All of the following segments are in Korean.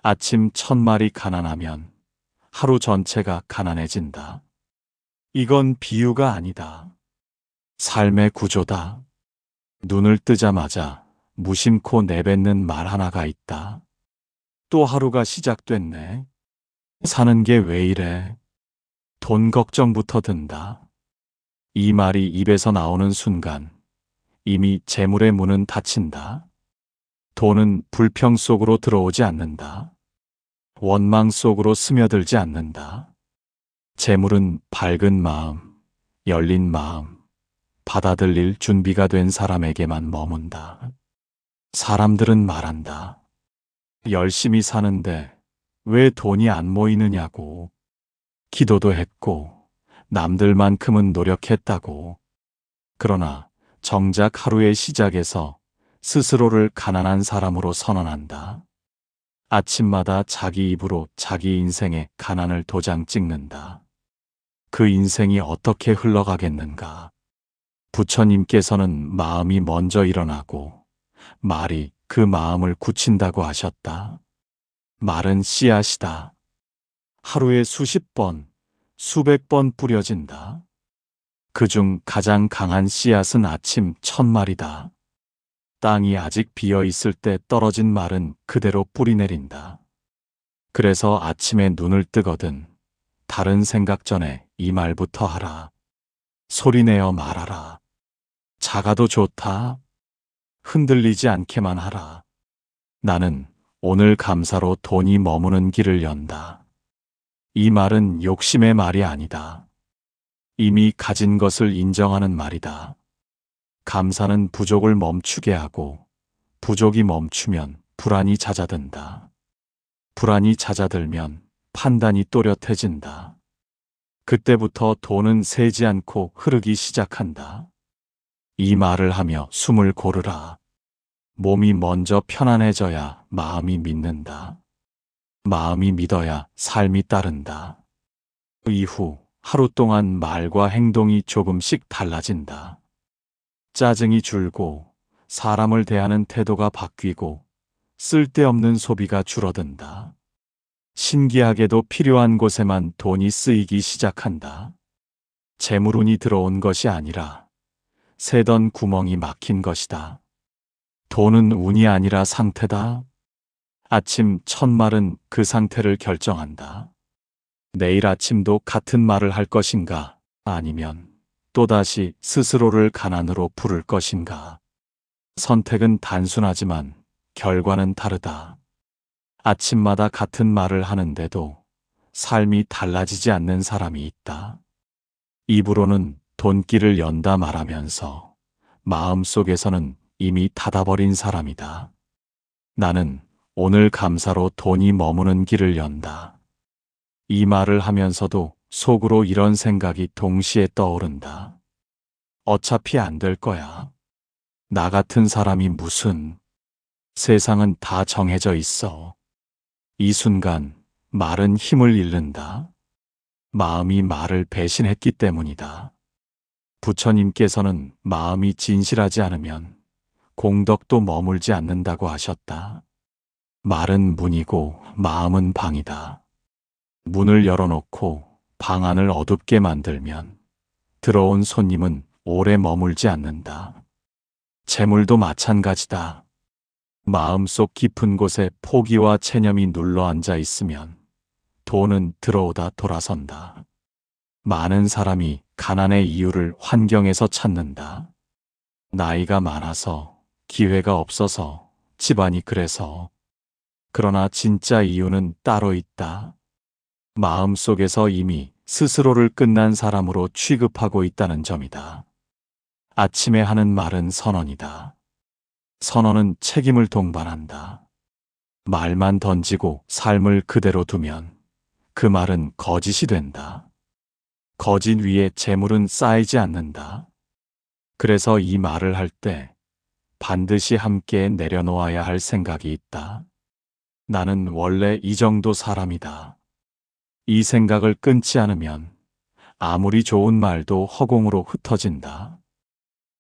아침 1000마리 가난하면 하루 전체가 가난해진다. 이건 비유가 아니다. 삶의 구조다. 눈을 뜨자마자 무심코 내뱉는 말 하나가 있다. 또 하루가 시작됐네. 사는 게 왜 이래? 돈 걱정부터 든다. 이 말이 입에서 나오는 순간 이미 재물의 문은 닫힌다. 돈은 불평 속으로 들어오지 않는다. 원망 속으로 스며들지 않는다. 재물은 밝은 마음, 열린 마음, 받아들일 준비가 된 사람에게만 머문다. 사람들은 말한다. 열심히 사는데 왜 돈이 안 모이느냐고. 기도도 했고 남들만큼은 노력했다고. 그러나 정작 하루의 시작에서 스스로를 가난한 사람으로 선언한다. 아침마다 자기 입으로 자기 인생의 가난을 도장 찍는다. 그 인생이 어떻게 흘러가겠는가. 부처님께서는 마음이 먼저 일어나고 말이 그 마음을 굳힌다고 하셨다. 말은 씨앗이다. 하루에 수십 번, 수백 번 뿌려진다. 그중 가장 강한 씨앗은 아침 1000마리다. 땅이 아직 비어 있을 때 떨어진 말은 그대로 뿌리 내린다. 그래서 아침에 눈을 뜨거든 다른 생각 전에 이 말부터 하라. 소리내어 말하라. 작아도 좋다. 흔들리지 않게만 하라. 나는 오늘 감사로 돈이 머무는 길을 연다. 이 말은 욕심의 말이 아니다. 이미 가진 것을 인정하는 말이다. 감사는 부족을 멈추게 하고 부족이 멈추면 불안이 잦아든다. 불안이 잦아들면 판단이 또렷해진다. 그때부터 돈은 새지 않고 흐르기 시작한다. 이 말을 하며 숨을 고르라. 몸이 먼저 편안해져야 마음이 믿는다. 마음이 믿어야 삶이 따른다. 그 이후 하루 동안 말과 행동이 조금씩 달라진다. 짜증이 줄고 사람을 대하는 태도가 바뀌고 쓸데없는 소비가 줄어든다. 신기하게도 필요한 곳에만 돈이 쓰이기 시작한다. 재물운이 들어온 것이 아니라 새던 구멍이 막힌 것이다. 돈은 운이 아니라 상태다. 아침 1000말은 그 상태를 결정한다. 내일 아침도 같은 말을 할 것인가? 아니면 또다시 스스로를 가난으로 부를 것인가? 선택은 단순하지만 결과는 다르다. 아침마다 같은 말을 하는데도 삶이 달라지지 않는 사람이 있다. 입으로는 돈길을 연다 말하면서 마음속에서는 이미 닫아버린 사람이다. 나는 오늘 감사로 돈이 머무는 길을 연다. 이 말을 하면서도 속으로 이런 생각이 동시에 떠오른다. 어차피 안 될 거야. 나 같은 사람이 무슨. 세상은 다 정해져 있어. 이 순간 말은 힘을 잃는다. 마음이 말을 배신했기 때문이다. 부처님께서는 마음이 진실하지 않으면 공덕도 머물지 않는다고 하셨다. 말은 문이고 마음은 방이다. 문을 열어놓고 방 안을 어둡게 만들면 들어온 손님은 오래 머물지 않는다. 재물도 마찬가지다. 마음속 깊은 곳에 포기와 체념이 눌러앉아 있으면 돈은 들어오다 돌아선다. 많은 사람이 가난의 이유를 환경에서 찾는다. 나이가 많아서, 기회가 없어서, 집안이 그래서. 그러나 진짜 이유는 따로 있다. 마음속에서 이미 스스로를 끝난 사람으로 취급하고 있다는 점이다. 아침에 하는 말은 선언이다. 선언은 책임을 동반한다. 말만 던지고 삶을 그대로 두면 그 말은 거짓이 된다. 거짓 위에 재물은 쌓이지 않는다. 그래서 이 말을 할 때 반드시 함께 내려놓아야 할 생각이 있다. 나는 원래 이 정도 사람이다. 이 생각을 끊지 않으면 아무리 좋은 말도 허공으로 흩어진다.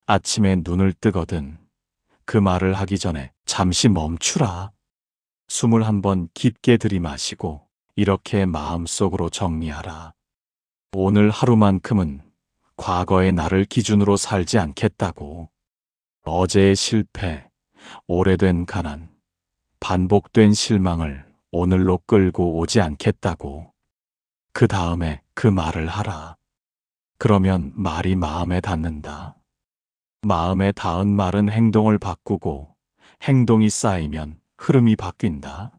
아침에 눈을 뜨거든 그 말을 하기 전에 잠시 멈추라. 숨을 한번 깊게 들이마시고 이렇게 마음속으로 정리하라. 오늘 하루만큼은 과거의 나를 기준으로 살지 않겠다고. 어제의 실패, 오래된 가난, 반복된 실망을 오늘로 끌고 오지 않겠다고. 그 다음에 그 말을 하라. 그러면 말이 마음에 닿는다. 마음에 닿은 말은 행동을 바꾸고 행동이 쌓이면 흐름이 바뀐다.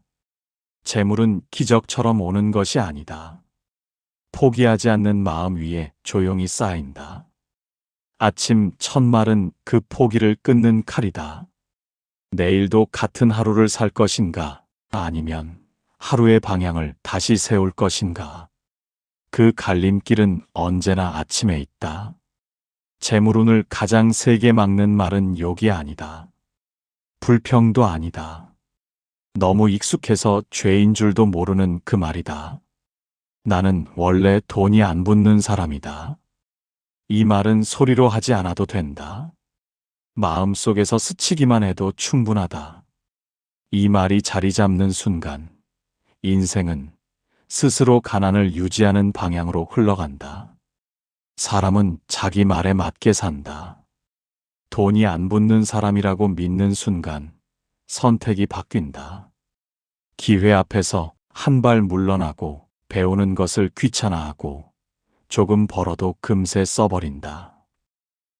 재물은 기적처럼 오는 것이 아니다. 포기하지 않는 마음 위에 조용히 쌓인다. 아침 첫 말은 그 포기를 끊는 칼이다. 내일도 같은 하루를 살 것인가? 아니면 하루의 방향을 다시 세울 것인가? 그 갈림길은 언제나 아침에 있다. 재물운을 가장 세게 막는 말은 욕이 아니다. 불평도 아니다. 너무 익숙해서 죄인 줄도 모르는 그 말이다. 나는 원래 돈이 안 붙는 사람이다. 이 말은 소리로 하지 않아도 된다. 마음속에서 스치기만 해도 충분하다. 이 말이 자리 잡는 순간 인생은 스스로 가난을 유지하는 방향으로 흘러간다. 사람은 자기 말에 맞게 산다. 돈이 안 붙는 사람이라고 믿는 순간 선택이 바뀐다. 기회 앞에서 한 발 물러나고 배우는 것을 귀찮아하고 조금 벌어도 금세 써버린다.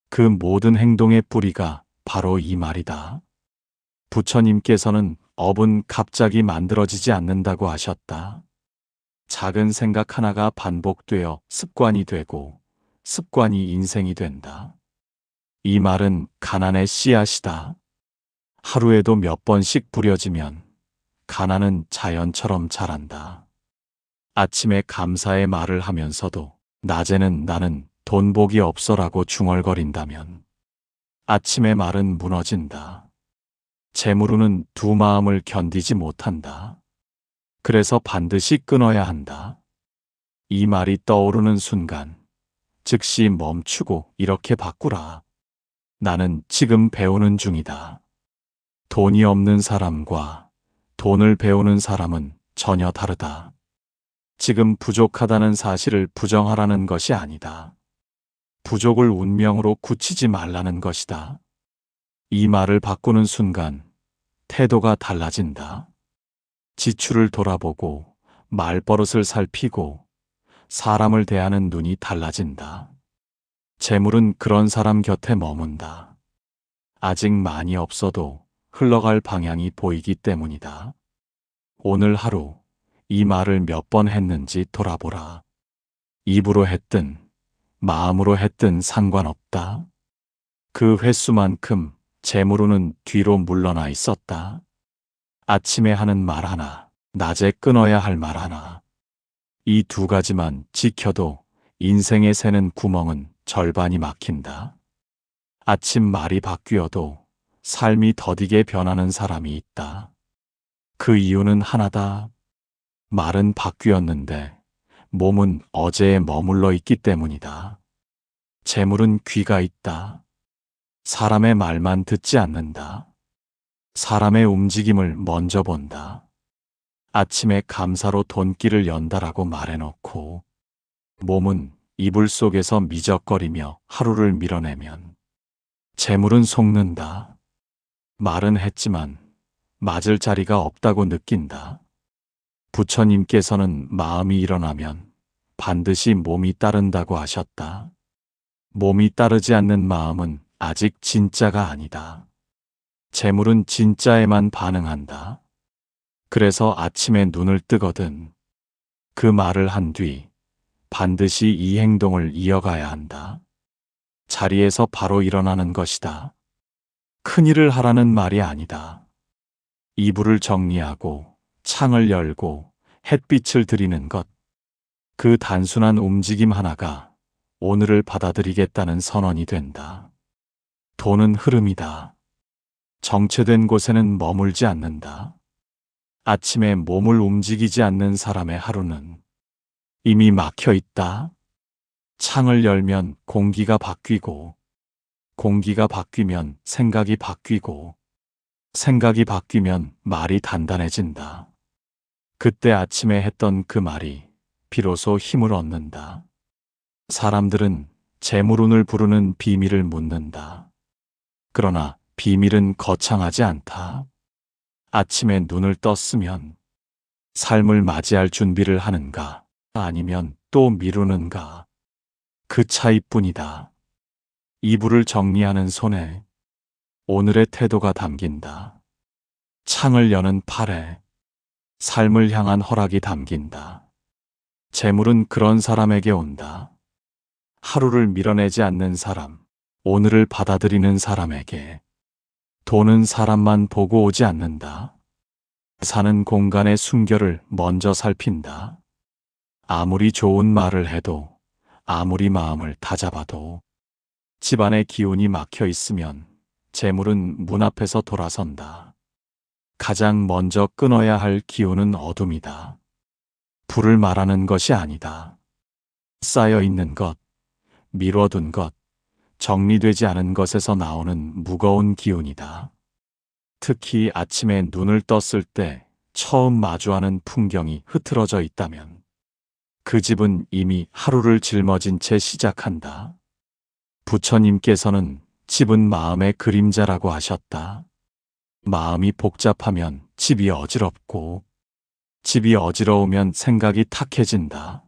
그 모든 행동의 뿌리가 바로 이 말이다. 부처님께서는 업은 갑자기 만들어지지 않는다고 하셨다. 작은 생각 하나가 반복되어 습관이 되고 습관이 인생이 된다. 이 말은 가난의 씨앗이다. 하루에도 몇 번씩 부려지면 가난은 자연처럼 자란다. 아침에 감사의 말을 하면서도 낮에는 나는 돈 복이 없어라고 중얼거린다면 아침의 말은 무너진다. 재물운은 두 마음을 견디지 못한다. 그래서 반드시 끊어야 한다. 이 말이 떠오르는 순간 즉시 멈추고 이렇게 바꾸라. 나는 지금 배우는 중이다. 돈이 없는 사람과 돈을 배우는 사람은 전혀 다르다. 지금 부족하다는 사실을 부정하라는 것이 아니다. 부족을 운명으로 굳히지 말라는 것이다. 이 말을 바꾸는 순간 태도가 달라진다. 지출을 돌아보고 말버릇을 살피고 사람을 대하는 눈이 달라진다. 재물은 그런 사람 곁에 머문다. 아직 많이 없어도 흘러갈 방향이 보이기 때문이다. 오늘 하루 이 말을 몇 번 했는지 돌아보라. 입으로 했든 마음으로 했든 상관없다. 그 횟수만큼 재물운은 뒤로 물러나 있었다. 아침에 하는 말 하나, 낮에 끊어야 할 말 하나. 이 두 가지만 지켜도 인생에 새는 구멍은 절반이 막힌다. 아침 말이 바뀌어도 삶이 더디게 변하는 사람이 있다. 그 이유는 하나다. 말은 바뀌었는데 몸은 어제에 머물러 있기 때문이다. 재물은 귀가 있다. 사람의 말만 듣지 않는다. 사람의 움직임을 먼저 본다. 아침에 감사로 돈길을 연다라고 말해놓고 몸은 이불 속에서 미적거리며 하루를 밀어내면 재물은 속는다. 말은 했지만 맞을 자리가 없다고 느낀다. 부처님께서는 마음이 일어나면 반드시 몸이 따른다고 하셨다. 몸이 따르지 않는 마음은 아직 진짜가 아니다. 재물은 진짜에만 반응한다. 그래서 아침에 눈을 뜨거든 그 말을 한 뒤 반드시 이 행동을 이어가야 한다. 자리에서 바로 일어나는 것이다. 큰일을 하라는 말이 아니다. 이불을 정리하고 창을 열고 햇빛을 들이는 것. 그 단순한 움직임 하나가 오늘을 받아들이겠다는 선언이 된다. 돈은 흐름이다. 정체된 곳에는 머물지 않는다. 아침에 몸을 움직이지 않는 사람의 하루는 이미 막혀 있다. 창을 열면 공기가 바뀌고, 공기가 바뀌면 생각이 바뀌고, 생각이 바뀌면 말이 단단해진다. 그때 아침에 했던 그 말이 비로소 힘을 얻는다. 사람들은 재물운을 부르는 비밀을 묻는다. 그러나 비밀은 거창하지 않다. 아침에 눈을 떴으면 삶을 맞이할 준비를 하는가, 아니면 또 미루는가. 그 차이뿐이다. 이불을 정리하는 손에 오늘의 태도가 담긴다. 창을 여는 팔에 삶을 향한 허락이 담긴다. 재물은 그런 사람에게 온다. 하루를 밀어내지 않는 사람, 오늘을 받아들이는 사람에게. 돈은 사람만 보고 오지 않는다. 사는 공간의 순결을 먼저 살핀다. 아무리 좋은 말을 해도, 아무리 마음을 다잡아도 집안의 기운이 막혀 있으면 재물은 문 앞에서 돌아선다. 가장 먼저 끊어야 할 기운은 어둠이다. 불을 말하는 것이 아니다. 쌓여 있는 것, 미뤄둔 것, 정리되지 않은 것에서 나오는 무거운 기운이다. 특히 아침에 눈을 떴을 때 처음 마주하는 풍경이 흐트러져 있다면 그 집은 이미 하루를 짊어진 채 시작한다. 부처님께서는 집은 마음의 그림자라고 하셨다. 마음이 복잡하면 집이 어지럽고, 집이 어지러우면 생각이 탁해진다.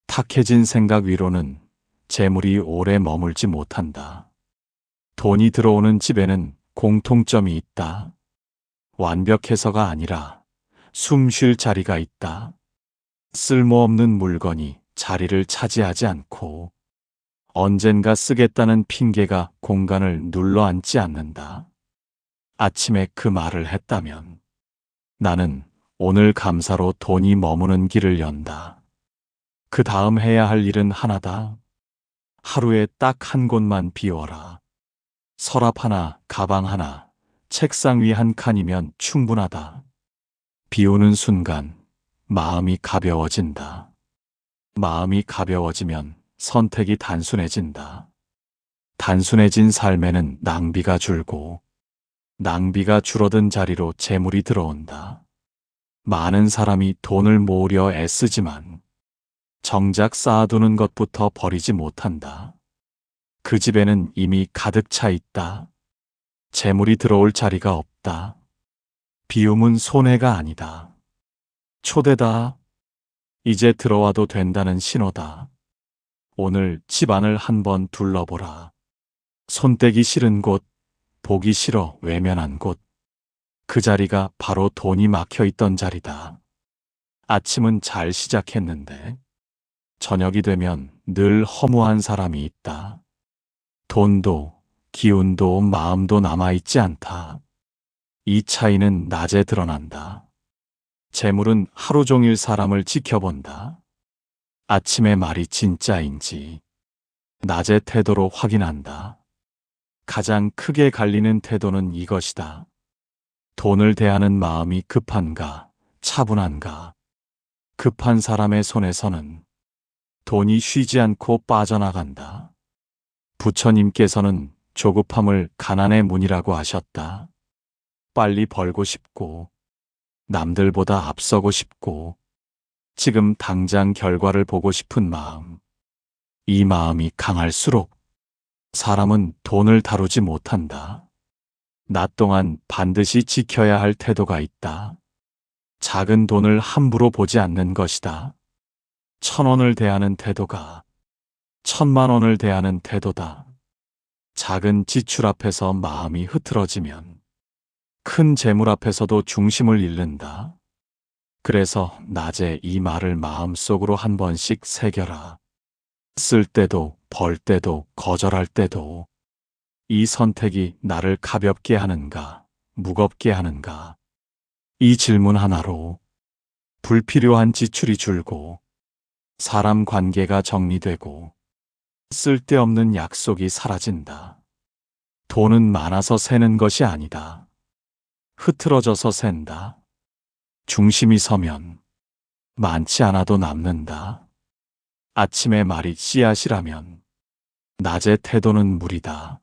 탁해진 생각 위로는 재물이 오래 머물지 못한다. 돈이 들어오는 집에는 공통점이 있다. 완벽해서가 아니라 숨 쉴 자리가 있다. 쓸모없는 물건이 자리를 차지하지 않고 언젠가 쓰겠다는 핑계가 공간을 눌러앉지 않는다. 아침에 그 말을 했다면 나는 오늘 감사로 돈이 머무는 길을 연다. 그 다음 해야 할 일은 하나다. 하루에 딱 한 곳만 비워라. 서랍 하나, 가방 하나, 책상 위 한 칸이면 충분하다. 비우는 순간 마음이 가벼워진다. 마음이 가벼워지면 선택이 단순해진다. 단순해진 삶에는 낭비가 줄고, 낭비가 줄어든 자리로 재물이 들어온다. 많은 사람이 돈을 모으려 애쓰지만 정작 쌓아두는 것부터 버리지 못한다. 그 집에는 이미 가득 차 있다. 재물이 들어올 자리가 없다. 비움은 손해가 아니다. 초대다. 이제 들어와도 된다는 신호다. 오늘 집안을 한번 둘러보라. 손대기 싫은 곳, 보기 싫어 외면한 곳. 그 자리가 바로 돈이 막혀 있던 자리다. 아침은 잘 시작했는데 저녁이 되면 늘 허무한 사람이 있다. 돈도, 기운도, 마음도 남아있지 않다. 이 차이는 낮에 드러난다. 재물은 하루 종일 사람을 지켜본다. 아침의 말이 진짜인지 낮의 태도로 확인한다. 가장 크게 갈리는 태도는 이것이다. 돈을 대하는 마음이 급한가, 차분한가. 급한 사람의 손에서는 돈이 쉬지 않고 빠져나간다. 부처님께서는 조급함을 가난의 문이라고 하셨다. 빨리 벌고 싶고, 남들보다 앞서고 싶고, 지금 당장 결과를 보고 싶은 마음. 이 마음이 강할수록 사람은 돈을 다루지 못한다. 낮 동안 반드시 지켜야 할 태도가 있다. 작은 돈을 함부로 보지 않는 것이다. 1,000원을 대하는 태도가 1,000,000원을 대하는 태도다. 작은 지출 앞에서 마음이 흐트러지면 큰 재물 앞에서도 중심을 잃는다. 그래서 낮에 이 말을 마음속으로 한 번씩 새겨라. 쓸 때도, 벌 때도, 거절할 때도 이 선택이 나를 가볍게 하는가, 무겁게 하는가. 이 질문 하나로 불필요한 지출이 줄고 사람 관계가 정리되고 쓸데없는 약속이 사라진다. 돈은 많아서 새는 것이 아니다. 흐트러져서 샌다. 중심이 서면 많지 않아도 남는다. 아침의 말이 씨앗이라면 낮의 태도는 물이다.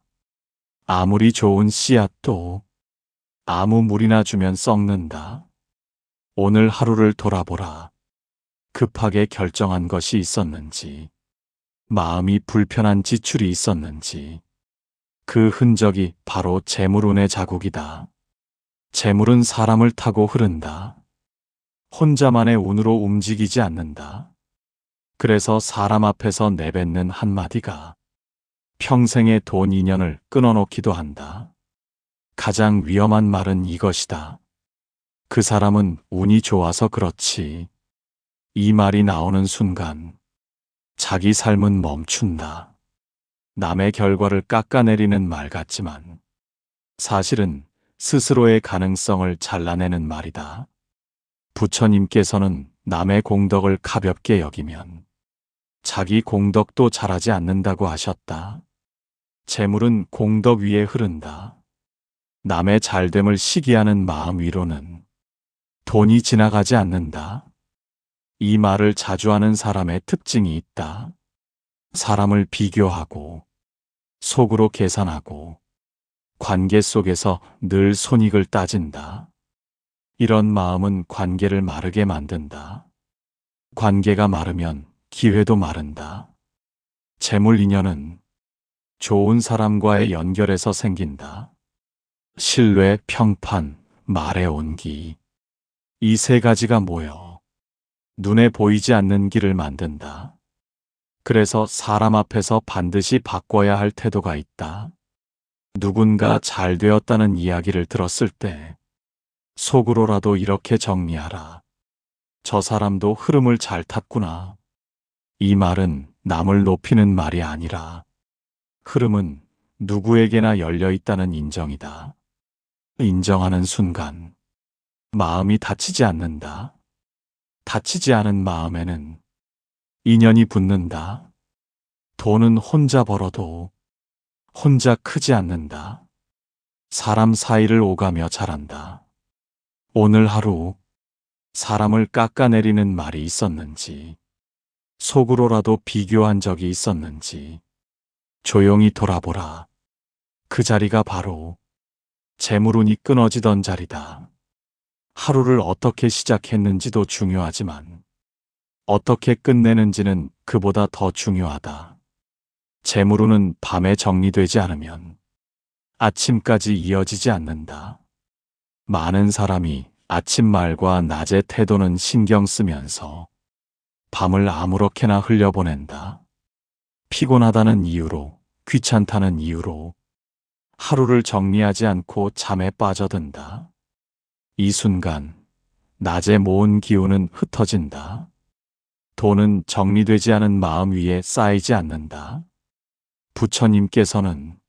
아무리 좋은 씨앗도 아무 물이나 주면 썩는다. 오늘 하루를 돌아보라. 급하게 결정한 것이 있었는지, 마음이 불편한 지출이 있었는지, 그 흔적이 바로 재물운의 자국이다. 재물은 사람을 타고 흐른다. 혼자만의 운으로 움직이지 않는다. 그래서 사람 앞에서 내뱉는 한마디가 평생의 돈 인연을 끊어놓기도 한다. 가장 위험한 말은 이것이다. 그 사람은 운이 좋아서 그렇지. 이 말이 나오는 순간 자기 삶은 멈춘다. 남의 결과를 깎아내리는 말 같지만 사실은 스스로의 가능성을 잘라내는 말이다. 부처님께서는 남의 공덕을 가볍게 여기면 자기 공덕도 잘하지 않는다고 하셨다. 재물은 공덕 위에 흐른다. 남의 잘됨을 시기하는 마음 위로는 돈이 지나가지 않는다. 이 말을 자주 하는 사람의 특징이 있다. 사람을 비교하고 속으로 계산하고 관계 속에서 늘 손익을 따진다. 이런 마음은 관계를 마르게 만든다. 관계가 마르면 기회도 마른다. 재물 인연은 좋은 사람과의 연결에서 생긴다. 신뢰, 평판, 말의 온기. 이 세 가지가 모여 눈에 보이지 않는 길을 만든다. 그래서 사람 앞에서 반드시 바꿔야 할 태도가 있다. 누군가 잘 되었다는 이야기를 들었을 때 속으로라도 이렇게 정리하라. 저 사람도 흐름을 잘 탔구나. 이 말은 남을 높이는 말이 아니라 흐름은 누구에게나 열려 있다는 인정이다. 인정하는 순간 마음이 다치지 않는다. 다치지 않은 마음에는 인연이 붙는다. 돈은 혼자 벌어도 혼자 크지 않는다. 사람 사이를 오가며 자란다. 오늘 하루 사람을 깎아내리는 말이 있었는지, 속으로라도 비교한 적이 있었는지 조용히 돌아보라. 그 자리가 바로 재물운이 끊어지던 자리다. 하루를 어떻게 시작했는지도 중요하지만 어떻게 끝내는지는 그보다 더 중요하다. 재물운은 밤에 정리되지 않으면 아침까지 이어지지 않는다. 많은 사람이 아침 말과 낮의 태도는 신경 쓰면서 밤을 아무렇게나 흘려보낸다. 피곤하다는 이유로, 귀찮다는 이유로 하루를 정리하지 않고 잠에 빠져든다. 이 순간 낮에 모은 기운은 흩어진다. 돈은 정리되지 않은 마음 위에 쌓이지 않는다. 부처님께서는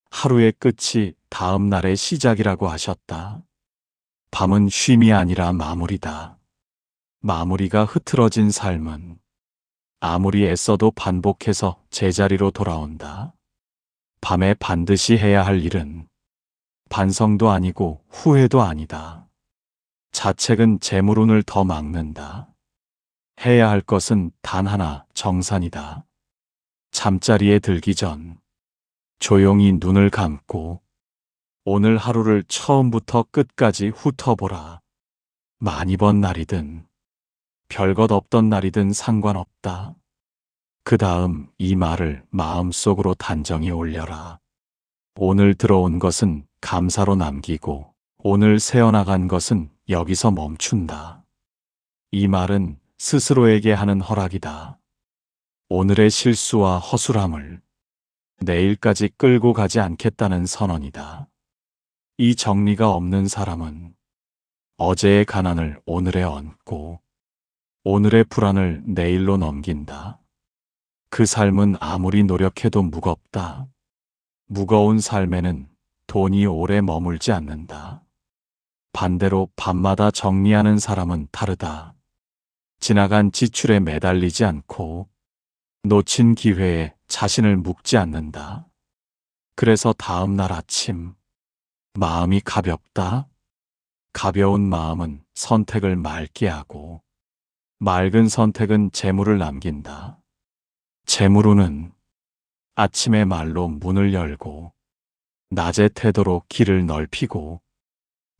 하루의 끝이 다음 날의 시작이라고 하셨다. 밤은 쉼이 아니라 마무리다. 마무리가 흐트러진 삶은 아무리 애써도 반복해서 제자리로 돌아온다. 밤에 반드시 해야 할 일은 반성도 아니고 후회도 아니다. 자책은 재물운을 더 막는다. 해야 할 것은 단 하나, 정산이다. 잠자리에 들기 전 조용히 눈을 감고 오늘 하루를 처음부터 끝까지 훑어보라. 많이 번 날이든 별것 없던 날이든 상관없다. 그 다음 이 말을 마음속으로 단정히 올려라. 오늘 들어온 것은 감사로 남기고 오늘 새어나간 것은 여기서 멈춘다. 이 말은 스스로에게 하는 허락이다. 오늘의 실수와 허술함을 내일까지 끌고 가지 않겠다는 선언이다. 이 정리가 없는 사람은 어제의 가난을 오늘에 얹고 오늘의 불안을 내일로 넘긴다. 그 삶은 아무리 노력해도 무겁다. 무거운 삶에는 돈이 오래 머물지 않는다. 반대로 밤마다 정리하는 사람은 다르다. 지나간 지출에 매달리지 않고 놓친 기회에 자신을 묶지 않는다. 그래서 다음 날 아침 마음이 가볍다. 가벼운 마음은 선택을 맑게 하고 맑은 선택은 재물을 남긴다. 재물운은 아침의 말로 문을 열고 낮의 태도로 길을 넓히고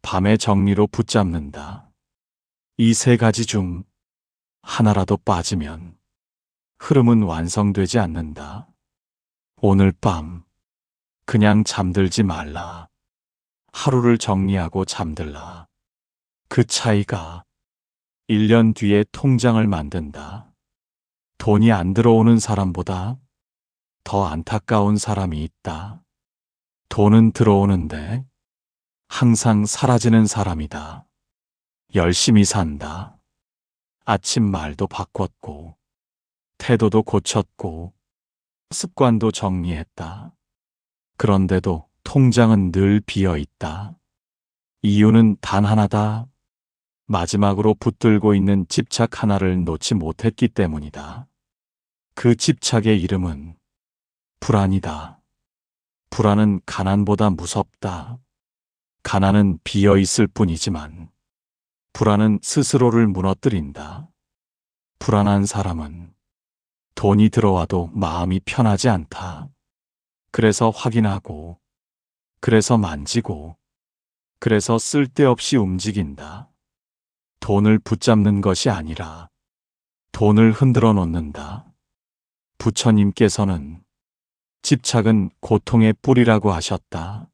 밤의 정리로 붙잡는다. 이 세 가지 중 하나라도 빠지면 흐름은 완성되지 않는다. 오늘 밤 그냥 잠들지 말라. 하루를 정리하고 잠들라. 그 차이가 1년 뒤에 통장을 만든다. 돈이 안 들어오는 사람보다 더 안타까운 사람이 있다. 돈은 들어오는데 항상 사라지는 사람이다. 열심히 산다. 아침 말도 바꿨고, 태도도 고쳤고, 습관도 정리했다. 그런데도 통장은 늘 비어 있다. 이유는 단 하나다. 마지막으로 붙들고 있는 집착 하나를 놓지 못했기 때문이다. 그 집착의 이름은 불안이다. 불안은 가난보다 무섭다. 가난은 비어 있을 뿐이지만 불안은 스스로를 무너뜨린다. 불안한 사람은 돈이 들어와도 마음이 편하지 않다. 그래서 확인하고, 그래서 만지고, 그래서 쓸데없이 움직인다. 돈을 붙잡는 것이 아니라 돈을 흔들어 놓는다. 부처님께서는 집착은 고통의 뿌리라고 하셨다.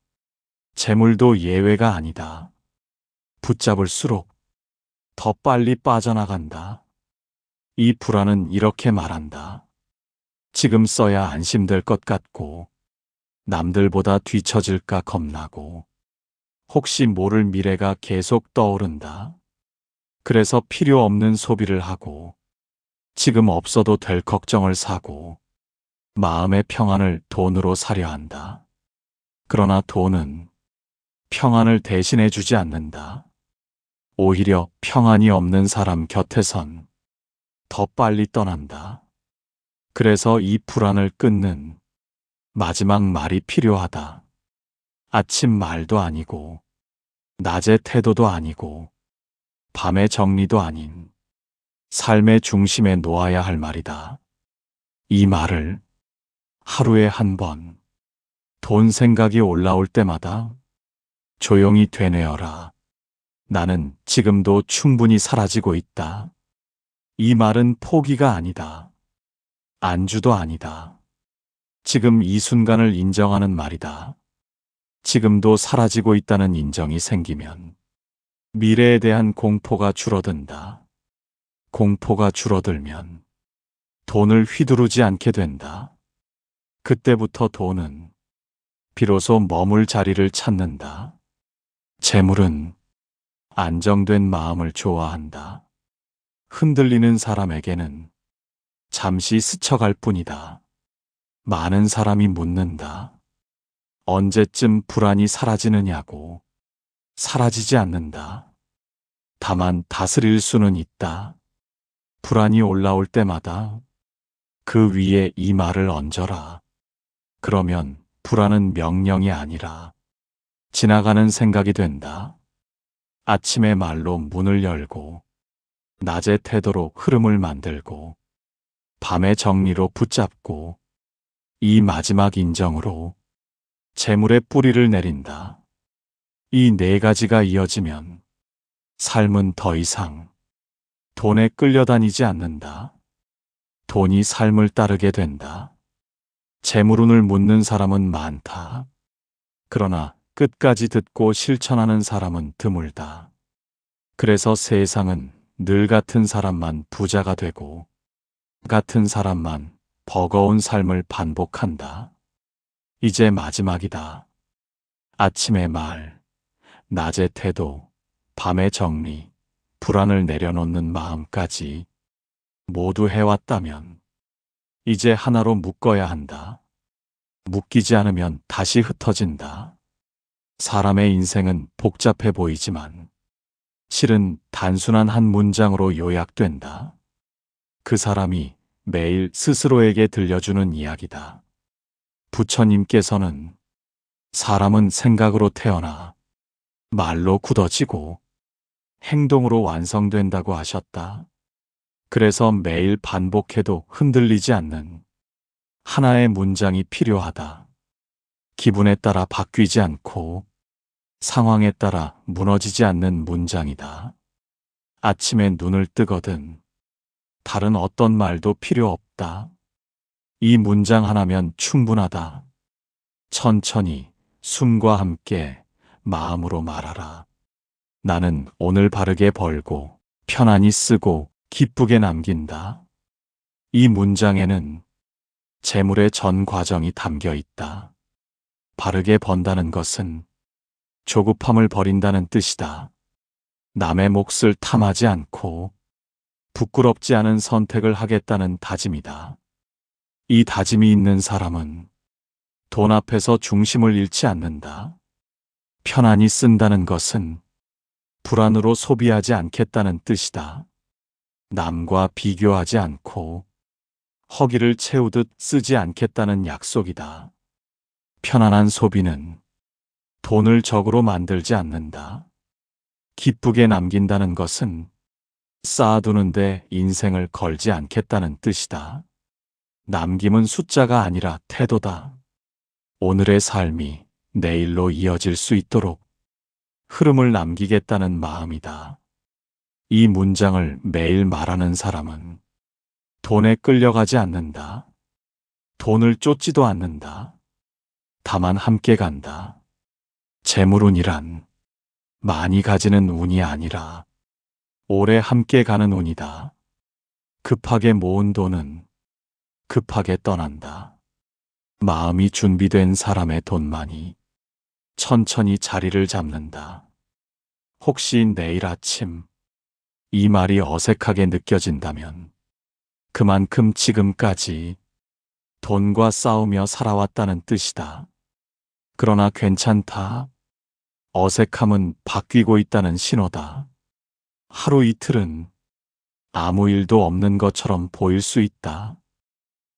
재물도 예외가 아니다. 붙잡을수록 더 빨리 빠져나간다. 이 불안은 이렇게 말한다. 지금 써야 안심될 것 같고, 남들보다 뒤처질까 겁나고, 혹시 모를 미래가 계속 떠오른다. 그래서 필요 없는 소비를 하고, 지금 없어도 될 걱정을 사고, 마음의 평안을 돈으로 사려 한다. 그러나 돈은 평안을 대신해 주지 않는다. 오히려 평안이 없는 사람 곁에선 더 빨리 떠난다. 그래서 이 불안을 끊는 마지막 말이 필요하다. 아침 말도 아니고, 낮의 태도도 아니고, 밤의 정리도 아닌 삶의 중심에 놓아야 할 말이다. 이 말을 하루에 한 번, 돈 생각이 올라올 때마다 조용히 되뇌어라. 나는 지금도 충분히 사라지고 있다. 이 말은 포기가 아니다. 안주도 아니다. 지금 이 순간을 인정하는 말이다. 지금도 사라지고 있다는 인정이 생기면 미래에 대한 공포가 줄어든다. 공포가 줄어들면 돈을 휘두르지 않게 된다. 그때부터 돈은 비로소 머물 자리를 찾는다. 재물은 안정된 마음을 좋아한다. 흔들리는 사람에게는 잠시 스쳐갈 뿐이다. 많은 사람이 묻는다. 언제쯤 불안이 사라지느냐고. 사라지지 않는다. 다만 다스릴 수는 있다. 불안이 올라올 때마다 그 위에 이 말을 얹어라. 그러면 불안은 명령이 아니라 지나가는 생각이 된다. 아침의 말로 문을 열고, 낮의 태도로 흐름을 만들고, 밤의 정리로 붙잡고, 이 마지막 인정으로 재물의 뿌리를 내린다. 이 네 가지가 이어지면 삶은 더 이상 돈에 끌려다니지 않는다. 돈이 삶을 따르게 된다. 재물운을 묻는 사람은 많다. 그러나 끝까지 듣고 실천하는 사람은 드물다. 그래서 세상은 늘 같은 사람만 부자가 되고, 같은 사람만 버거운 삶을 반복한다. 이제 마지막이다. 아침의 말, 낮의 태도, 밤의 정리, 불안을 내려놓는 마음까지 모두 해왔다면 이제 하나로 묶어야 한다. 묶이지 않으면 다시 흩어진다. 사람의 인생은 복잡해 보이지만 실은 단순한 한 문장으로 요약된다. 그 사람이 매일 스스로에게 들려주는 이야기다. 부처님께서는 사람은 생각으로 태어나 말로 굳어지고 행동으로 완성된다고 하셨다. 그래서 매일 반복해도 흔들리지 않는 하나의 문장이 필요하다. 기분에 따라 바뀌지 않고 상황에 따라 무너지지 않는 문장이다. 아침에 눈을 뜨거든 다른 어떤 말도 필요 없다. 이 문장 하나면 충분하다. 천천히 숨과 함께 마음으로 말하라. 나는 오늘 바르게 벌고 편안히 쓰고 기쁘게 남긴다. 이 문장에는 재물의 전 과정이 담겨 있다. 바르게 번다는 것은 조급함을 버린다는 뜻이다. 남의 몫을 탐하지 않고 부끄럽지 않은 선택을 하겠다는 다짐이다. 이 다짐이 있는 사람은 돈 앞에서 중심을 잃지 않는다. 편안히 쓴다는 것은 불안으로 소비하지 않겠다는 뜻이다. 남과 비교하지 않고 허기를 채우듯 쓰지 않겠다는 약속이다. 편안한 소비는 돈을 적으로 만들지 않는다. 기쁘게 남긴다는 것은 쌓아두는데 인생을 걸지 않겠다는 뜻이다. 남김은 숫자가 아니라 태도다. 오늘의 삶이 내일로 이어질 수 있도록 흐름을 남기겠다는 마음이다. 이 문장을 매일 말하는 사람은 돈에 끌려가지 않는다. 돈을 쫓지도 않는다. 다만 함께 간다. 재물운이란 많이 가지는 운이 아니라 오래 함께 가는 운이다. 급하게 모은 돈은 급하게 떠난다. 마음이 준비된 사람의 돈만이 천천히 자리를 잡는다. 혹시 내일 아침 이 말이 어색하게 느껴진다면 그만큼 지금까지 돈과 싸우며 살아왔다는 뜻이다. 그러나 괜찮다. 어색함은 바뀌고 있다는 신호다. 하루 이틀은 아무 일도 없는 것처럼 보일 수 있다.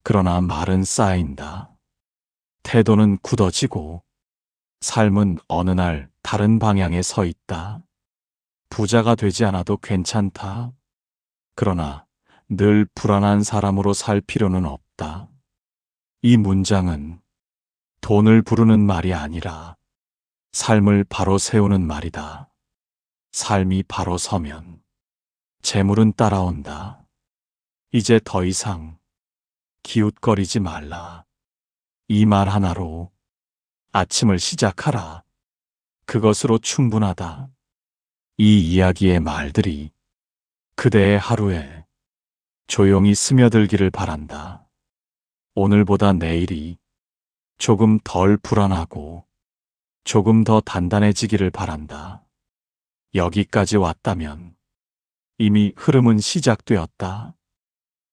그러나 말은 쌓인다. 태도는 굳어지고 삶은 어느 날 다른 방향에 서 있다. 부자가 되지 않아도 괜찮다. 그러나 늘 불안한 사람으로 살 필요는 없다. 이 문장은 돈을 부르는 말이 아니라 삶을 바로 세우는 말이다. 삶이 바로 서면 재물은 따라온다. 이제 더 이상 기웃거리지 말라. 이 말 하나로 아침을 시작하라. 그것으로 충분하다. 이 이야기의 말들이 그대의 하루에 조용히 스며들기를 바란다. 오늘보다 내일이 조금 덜 불안하고 조금 더 단단해지기를 바란다. 여기까지 왔다면 이미 흐름은 시작되었다.